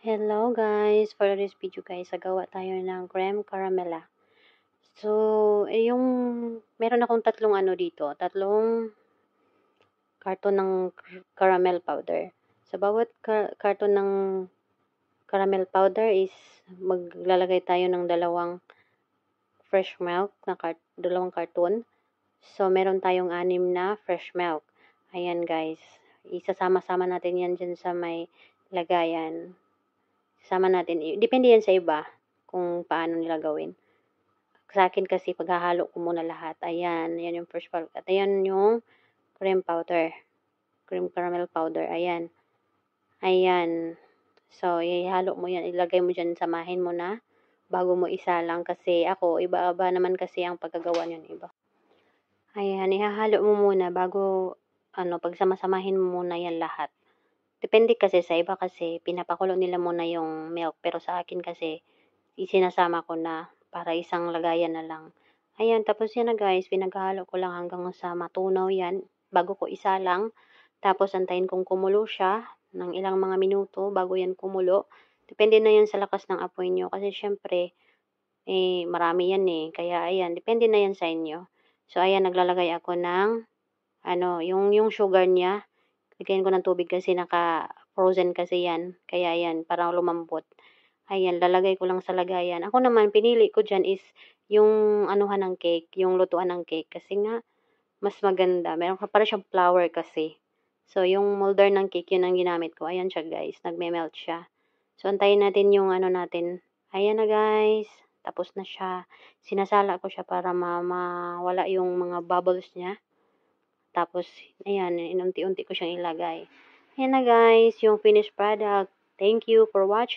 Hello guys! For this video guys, gagawa tayo ng creme caramella. So, meron akong tatlong tatlong karton ng caramel powder. Sa bawat karton ng caramel powder is maglalagay tayo ng dalawang fresh milk na dalawang karton. So, meron tayong 6 na fresh milk. Ayan guys, isasama-sama natin yan dyan sa may lagayan. Sama natin. Depende yan sa iba kung paano nila gawin. Sa akin kasi paghahalo ko muna lahat. Ayan, yan yung first part. At ayan yung cream powder. Cream caramel powder. Ayan. Ayan. So, ihalo mo yan. Ilagay mo dyan, samahin mo na bago mo isa lang. Kasi ako, iba-iba naman kasi ang pagkagawa niyan iba. Ayan, ihahalo mo muna bago, pagsama-samahin mo muna yan lahat. Depende kasi sa iba kasi pinapakulo nila muna yung milk. Pero sa akin kasi isinasama ko na para isang lagayan na lang. Ayan, tapos yan na guys. Pinaghalo ko lang hanggang sa matunaw yan. Bago ko isa lang. Tapos antayin kong kumulo siya ng ilang mga minuto bago yan kumulo. Depende na yan sa lakas ng apoy nyo. Kasi syempre, marami yan Kaya ayan, depende na yan sa inyo. So ayan, naglalagay ako ng yung sugar niya. Lagyan ko ng tubig kasi naka-frozen kasi yan. Kaya yan, parang lumambot. Ayan, lalagay ko lang sa lagayan. Ako naman, pinili ko dyan is yung anuhan ng cake, yung lutuan ng cake. Kasi nga, mas maganda. Meron ka para siyang flour kasi. So, yung molder ng cake, yun ang ginamit ko. Ayan siya guys, nagme-melt siya. So, antayin natin yung natin. Ayan na guys, tapos na siya. Sinasala ko siya para mawala yung mga bubbles niya. Tapos, ayan, inunti-unti ko siyang ilagay. Ayan na guys, yung finished product. Thank you for watching.